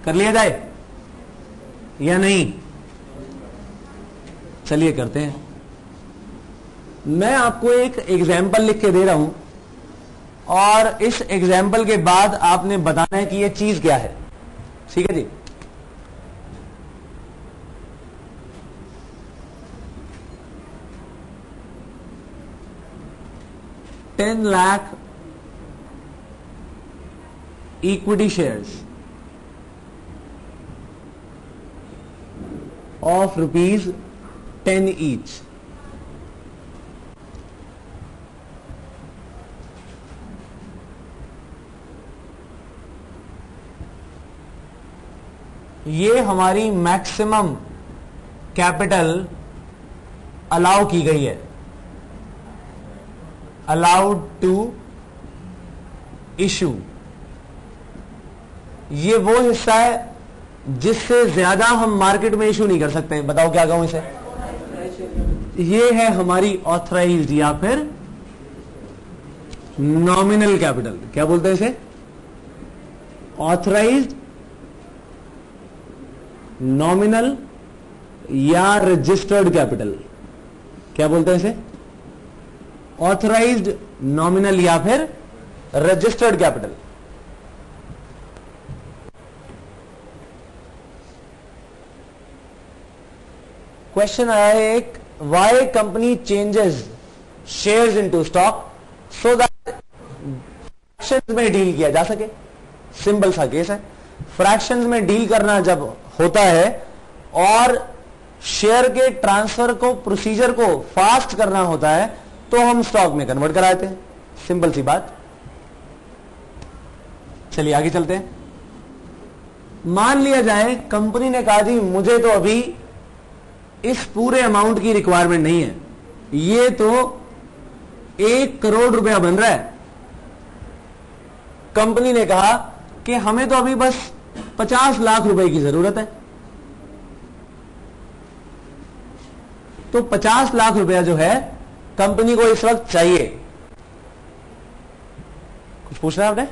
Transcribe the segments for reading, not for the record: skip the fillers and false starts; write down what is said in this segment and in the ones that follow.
कर लिया जाए या नहीं? चलिए करते हैं। मैं आपको एक एग्जाम्पल लिख के दे रहा हूं और इस एग्जाम्पल के बाद आपने बताना है कि यह चीज क्या है। ठीक है जी। $10 lakh equity shares of ₹10 each. ये हमारी मैक्सिमम कैपिटल अलाउ की गई है, अलाउड टू इशू। ये वो हिस्सा है जिससे ज्यादा हम मार्केट में इशू नहीं कर सकते। बताओ क्या कहूं इसे? ये है हमारी ऑथराइज्ड या फिर नॉमिनल कैपिटल। क्या बोलते हैं इसे? ऑथराइज्ड, नॉमिनल या रजिस्टर्ड कैपिटल। क्या बोलते हैं इसे? ऑथराइज्ड, नॉमिनल या फिर रजिस्टर्ड कैपिटल। क्वेश्चन आया है एक, why company changes shares into stock so that fractions में डील किया जा सके। सिंपल सा केस है। फ्रैक्शंस में डील करना जब होता है और शेयर के ट्रांसफर को, प्रोसीजर को फास्ट करना होता है तो हम स्टॉक में कन्वर्ट कराते हैं। सिंपल सी बात। चलिए आगे चलते हैं। मान लिया जाए कंपनी ने कहा जी मुझे तो अभी इस पूरे अमाउंट की रिक्वायरमेंट नहीं है, ये तो 1 करोड़ रुपया बन रहा है। कंपनी ने कहा कि हमें तो अभी बस 50 लाख रुपए की जरूरत है। तो 50 लाख रुपया जो है कंपनी को इस वक्त चाहिए। कुछ पूछना है आपने?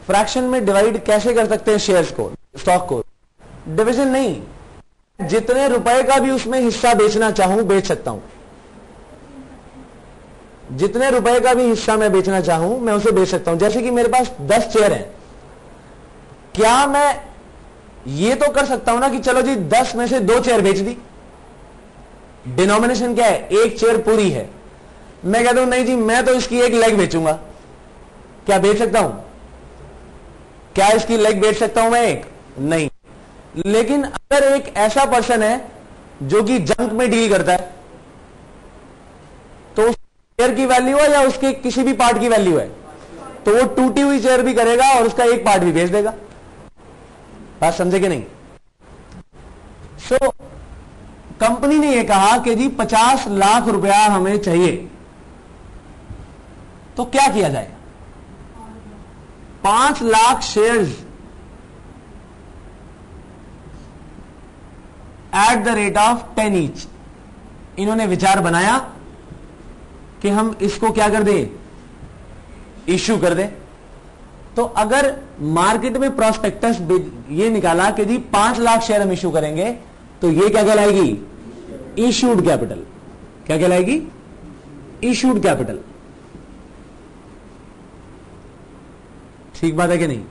फ्रैक्शन में डिवाइड कैसे कर सकते हैं शेयर्स को, स्टॉक को? डिवीजन नहीं, जितने रुपए का भी उसमें हिस्सा बेचना चाहूं बेच सकता हूं। जितने रुपए का भी हिस्सा मैं बेचना चाहूं मैं उसे बेच सकता हूं। जैसे कि मेरे पास 10 चेयर हैं, क्या मैं ये तो कर सकता हूं ना कि चलो जी 10 में से 2 चेयर बेच दी। डिनोमिनेशन क्या है? 1 चेयर पूरी है। मैं कहता हूं नहीं जी मैं तो इसकी 1 लेग बेचूंगा। क्या बेच सकता हूं? क्या इसकी लेग बेच सकता हूं मैं 1? नहीं। लेकिन अगर एक ऐसा पर्सन है जो कि जंक में डील करता है तो उस चेयर की वैल्यू है या उसके किसी भी पार्ट की वैल्यू है, तो वो टूटी हुई चेयर भी करेगा और उसका एक पार्ट भी बेच देगा। बात समझे कि नहीं? सो कंपनी ने यह कहा कि जी 50 लाख रुपया हमें चाहिए, तो क्या किया जाए? 5 lakh shares at the rate of 10 each. इन्होंने विचार बनाया कि हम इसको क्या कर दें? इश्यू कर दें। तो अगर मार्केट में प्रोस्पेक्टस ये निकाला कि जी 5 लाख शेयर हम इश्यू करेंगे, तो ये क्या कहलाएगी? Issued capital. क्या कहलाएगी? Issued capital. ठीक बात है कि नहीं?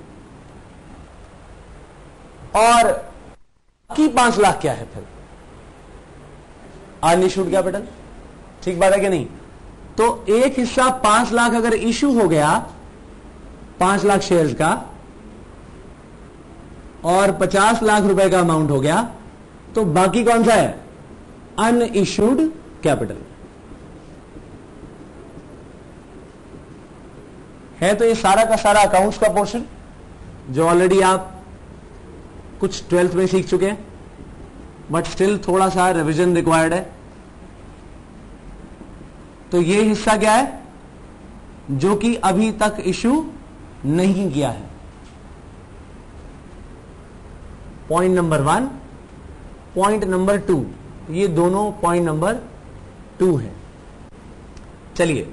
और बाकी 5 लाख क्या है फिर? Unissued capital. ठीक बात है कि नहीं? तो एक हिस्सा 5 लाख अगर इश्यू हो गया 5 लाख शेयर्स का और 50 लाख रुपए का अमाउंट हो गया, तो बाकी कौन सा है? अनइश्यूड कैपिटल है। तो ये सारा का सारा अकाउंट्स का पोर्शन जो ऑलरेडी आप कुछ 12th में सीख चुके हैं, बट स्टिल थोड़ा सा रिवीजन रिक्वायर्ड है। तो ये हिस्सा क्या है? जो कि अभी तक इश्यू नहीं किया है। पॉइंट नंबर 1, पॉइंट नंबर 2, ये दोनों पॉइंट नंबर 2 है। चलिए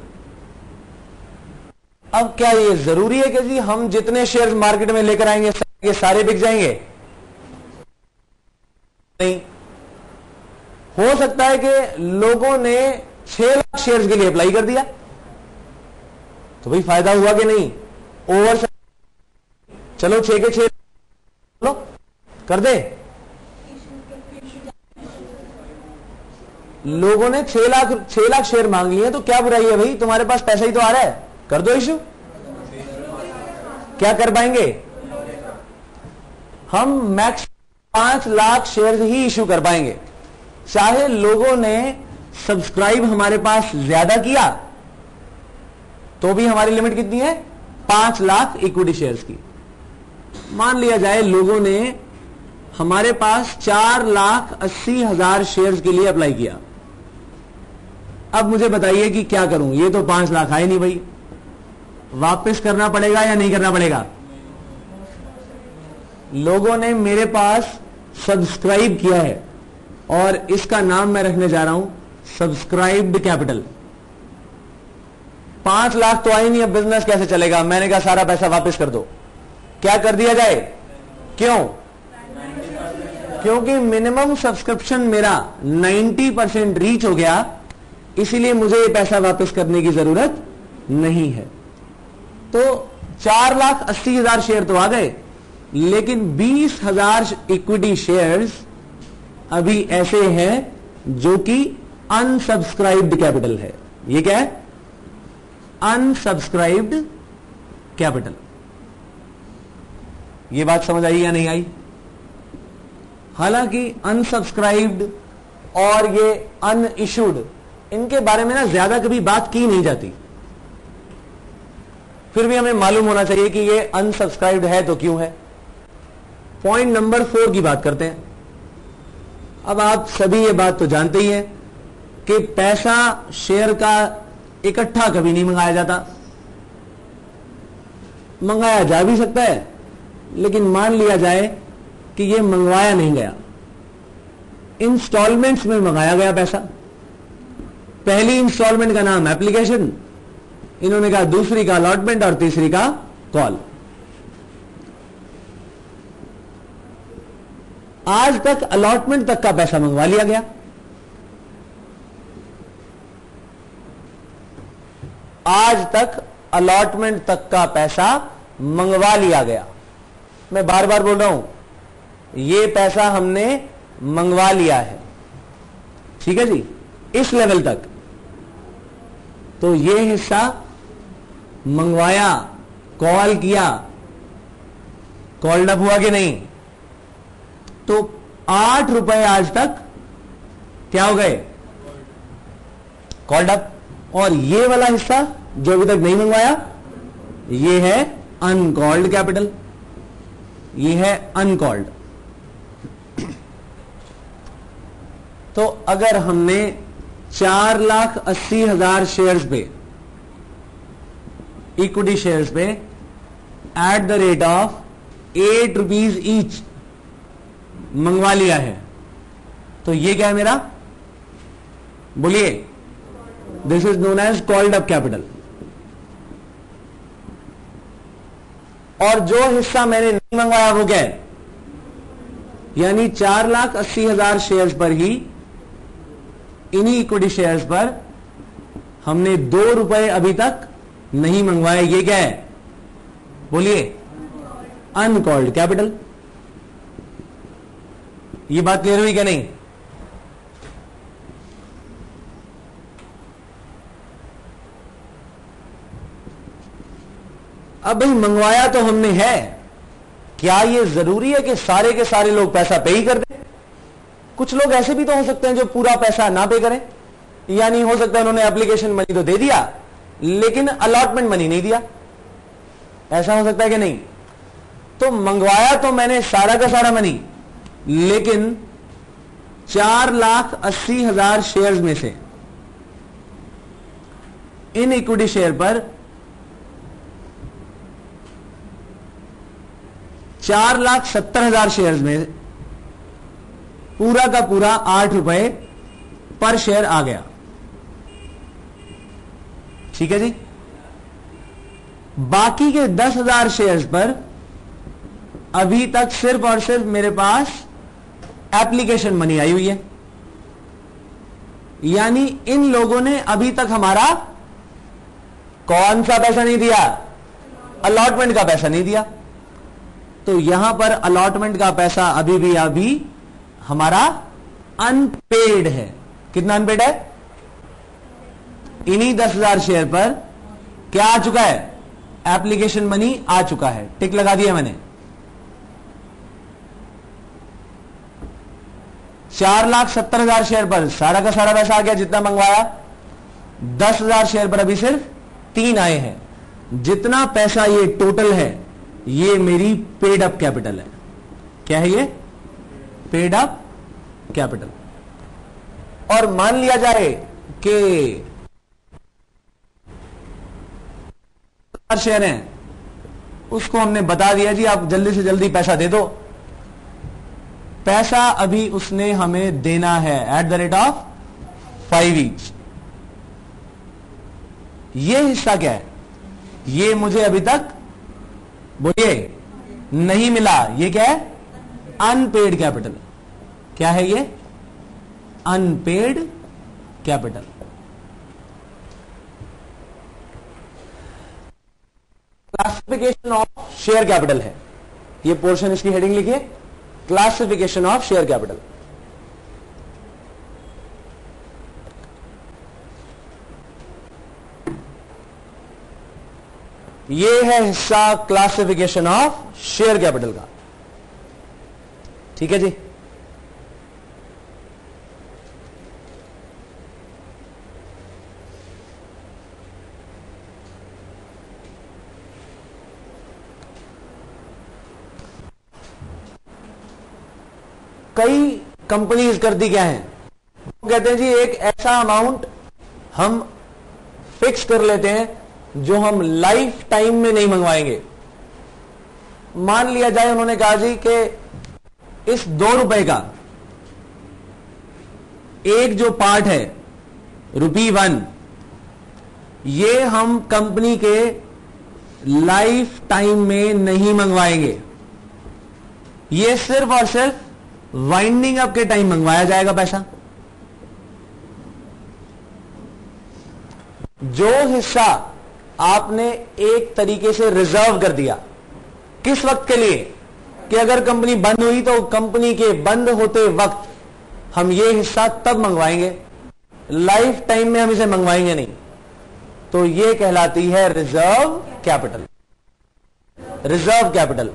अब क्या ये जरूरी है कि जी हम जितने शेयर्स मार्केट में लेकर आएंगे ये सारे बिक जाएंगे? नहीं। हो सकता है कि लोगों ने 6 लाख शेयर्स के लिए अप्लाई कर दिया, तो भाई फायदा हुआ कि नहीं? ओवर चलो 6 के 6 लो कर दे। लोगों ने 6 लाख शेयर मांग लिए, तो क्या बुराई है भाई? तुम्हारे पास पैसा ही तो आ रहा है, कर दो इशू। क्या कर पाएंगे? हम मैक्स 5 लाख शेयर ही इशू कर पाएंगे। चाहे लोगों ने सब्सक्राइब हमारे पास ज्यादा किया तो भी हमारी लिमिट कितनी है? 5 लाख इक्विटी शेयर्स की। मान लिया जाए लोगों ने हमारे पास 4,80,000 शेयर्स के लिए अप्लाई किया। अब मुझे बताइए कि क्या करूं? ये तो 5 लाख आए नहीं भाई, वापस करना पड़ेगा या नहीं करना पड़ेगा? लोगों ने मेरे पास सब्सक्राइब किया है और इसका नाम मैं रखने जा रहा हूं सब्सक्राइब्ड कैपिटल। 5 लाख तो आई नहीं, अब बिजनेस कैसे चलेगा? मैंने कहा सारा पैसा वापस कर दो। क्या कर दिया जाए? क्यों? क्योंकि मिनिमम सब्सक्रिप्शन मेरा 90% रीच हो गया, इसीलिए मुझे ये पैसा वापस करने की जरूरत नहीं है। तो 4,80,000 शेयर तो आ गए, लेकिन 20,000 इक्विटी शेयर्स अभी ऐसे हैं जो कि अनसब्सक्राइब्ड कैपिटल है। ये क्या है? अनसब्सक्राइब्ड कैपिटल। ये बात समझ आई या नहीं आई? हालांकि अनसब्सक्राइब्ड और ये अनइशूड, इनके बारे में ना ज्यादा कभी बात की नहीं जाती, फिर भी हमें मालूम होना चाहिए कि ये अनसब्सक्राइब्ड है तो क्यों है। पॉइंट नंबर 4 की बात करते हैं। अब आप सभी ये बात तो जानते ही हैं कि पैसा शेयर का इकट्ठा कभी नहीं मंगाया जाता। मंगाया जा भी सकता है, लेकिन मान लिया जाए कि ये मंगवाया नहीं गया, इंस्टॉलमेंट्स में मंगाया गया पैसा। पहली इंस्टॉलमेंट का नाम एप्लीकेशन, इन्होंने कहा दूसरी का अलॉटमेंट और तीसरी का कॉल। आज तक अलॉटमेंट तक का पैसा मंगवा लिया गया। आज तक अलॉटमेंट तक का पैसा मंगवा लिया गया। मैं बार बार बोल रहा हूं, ये पैसा हमने मंगवा लिया है, ठीक है जी, इस लेवल तक। तो ये हिस्सा मंगवाया, कॉल किया, कॉल्ड अप हुआ कि नहीं? तो 8 रुपए आज तक क्या हो गए? Called up. और ये वाला हिस्सा जो अभी तक नहीं मंगवाया, ये है अनकॉल्ड कैपिटल, ये है अनकॉल्ड। तो अगर हमने 4,80,000 शेयर्स पे, इक्विटी शेयर्स पे at the rate of 8 rupees each मंगवा लिया है, तो ये क्या है मेरा? बोलिए। This is known as called up capital. और जो हिस्सा मैंने नहीं मंगवाया वो क्या है? यानी 4,80,000 शेयर्स पर ही, इन्हीं इक्विटी शेयर्स पर हमने 2 रुपए अभी तक नहीं मंगवाए। ये क्या है? बोलिए। Uncalled capital. ये बात क्लियर हुई क्या नहीं? अब भाई मंगवाया तो हमने है, क्या ये जरूरी है कि सारे के सारे लोग पैसा पे ही कर दें? कुछ लोग ऐसे भी तो हो सकते हैं जो पूरा पैसा ना पे करें, यानी हो सकता है उन्होंने एप्लीकेशन मनी तो दे दिया लेकिन अलॉटमेंट मनी नहीं दिया। ऐसा हो सकता है कि नहीं? तो मंगवाया तो मैंने सारा का सारा मनी, लेकिन 4,80,000 शेयर्स में से इन इक्विटी शेयर पर 4,70,000 शेयर्स में पूरा का पूरा 8 रुपए पर शेयर आ गया। ठीक है जी। बाकी के 10,000 शेयर्स पर अभी तक सिर्फ और सिर्फ मेरे पास एप्लीकेशन मनी आई हुई है, यानी इन लोगों ने अभी तक हमारा कौन सा पैसा नहीं दिया, अलॉटमेंट का पैसा नहीं दिया। तो यहां पर अलॉटमेंट का पैसा अभी हमारा अनपेड है। कितना अनपेड है? इन्हीं 10,000 शेयर पर क्या आ चुका है? एप्लीकेशन मनी आ चुका है। टिक लगा दिया मैंने। 4,70,000 शेयर पर सारा का सारा पैसा आ गया जितना मंगवाया। 10,000 शेयर पर अभी सिर्फ 3 आए हैं। जितना पैसा ये टोटल है ये मेरी पेड अप कैपिटल है। क्या है ये? Paid up capital. और मान लिया जाए कि शेयर हैं, उसको हमने बता दिया जी आप जल्दी से जल्दी पैसा दे दो। पैसा अभी उसने हमें देना है eight the rate of 5 weeks. ये हिस्सा क्या है? ये मुझे अभी तक बोलिए नहीं मिला। ये क्या है? Unpaid capital. क्या है ये? Unpaid capital. Classification of share capital है ये पोर्शन। इसकी हेडिंग लिखिए, क्लासिफिकेशन ऑफ शेयर कैपिटल। ये है हिस्सा क्लासिफिकेशन ऑफ शेयर कैपिटल का। ठीक है जी। कई कंपनीज करती क्या है? वो कहते हैं जी एक ऐसा अमाउंट हम फिक्स कर लेते हैं जो हम लाइफ टाइम में नहीं मंगवाएंगे। मान लिया जाए उन्होंने कहा जी कि इस 2 रुपए का एक जो पार्ट है ₹1, ये हम कंपनी के लाइफ टाइम में नहीं मंगवाएंगे। ये सिर्फ और सिर्फ वाइंडिंग अप के टाइम मंगवाया जाएगा पैसा। जो हिस्सा आपने एक तरीके से रिजर्व कर दिया, किस वक्त के लिए? कि अगर कंपनी बंद हुई तो कंपनी के बंद होते वक्त हम ये हिस्सा तब मंगवाएंगे, लाइफ टाइम में हम इसे मंगवाएंगे नहीं। तो ये कहलाती है reserve capital. Reserve capital,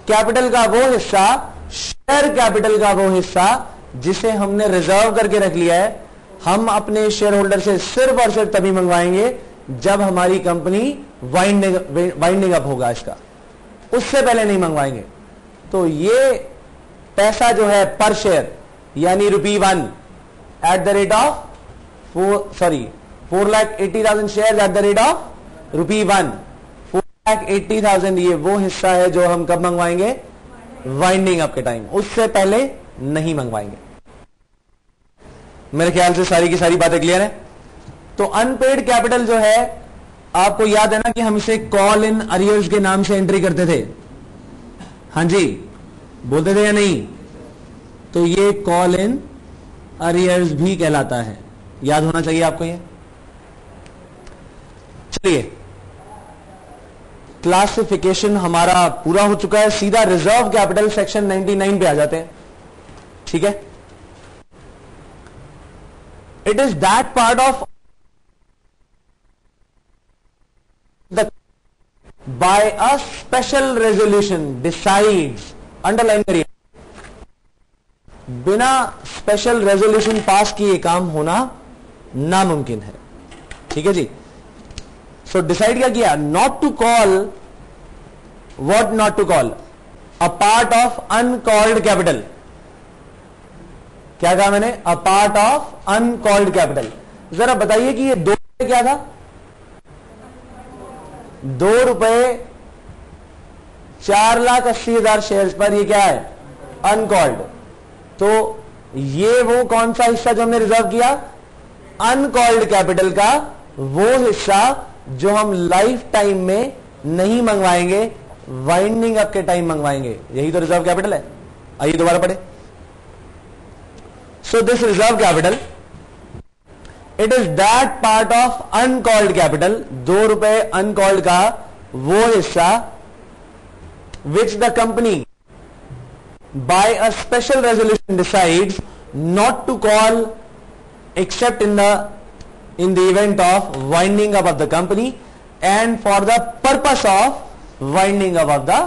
capital का वो हिस्सा, शेयर कैपिटल का वो हिस्सा जिसे हमने रिजर्व करके रख लिया है। हम अपने शेयर होल्डर से सिर्फ और सिर्फ तभी मंगवाएंगे जब हमारी कंपनी वाइंडिंग अप होगा इसका, उससे पहले नहीं मंगवाएंगे। तो ये पैसा जो है पर शेयर यानी ₹1 eight the rate of 4,80,000 share eight the rate of ₹1, 4,80,000 ये वो हिस्सा है जो हम कब मंगवाएंगे? वाइंडिंग अप के टाइम, उससे पहले नहीं मंगवाएंगे। मेरे ख्याल से सारी की सारी बातें क्लियर है। तो अनपेड कैपिटल जो है, आपको याद है ना कि हम इसे कॉल इन अरियर्स के नाम से एंट्री करते थे। हां जी, बोलते थे या नहीं? तो ये कॉल इन अरियर्स भी कहलाता है। याद होना चाहिए आपको ये। चलिए, क्लासिफिकेशन हमारा पूरा हो चुका है। सीधा रिजर्व कैपिटल सेक्शन 99 पे आ जाते हैं। ठीक है। It is that part of the by a special resolution decides, underline करिए, बिना स्पेशल रेजोल्यूशन पास किए काम होना नामुमकिन है। ठीक है जी। सो डिसाइड क्या किया? Not to call, what not to call? A part of uncalled capital. क्या कहा मैंने? A part of uncalled capital. जरा बताइए कि ये 2 रुपए क्या था? 2 रुपए 4,80,000 शेयर्स पर ये क्या है? अनकॉल्ड। तो ये वो कौन सा हिस्सा जो हमने रिजर्व किया? अनकॉल्ड कैपिटल का वो हिस्सा जो हम लाइफ टाइम में नहीं मंगवाएंगे, वाइंडिंग अप के टाइम मंगवाएंगे। यही तो रिजर्व कैपिटल है। आइए दोबारा पढ़े। So this reserve capital, it is that part of uncalled capital, 2 रुपए अनकॉल्ड का वो हिस्सा which the company by a special resolution decides not to call except in the event of winding up of the company and for the purpose of winding up of the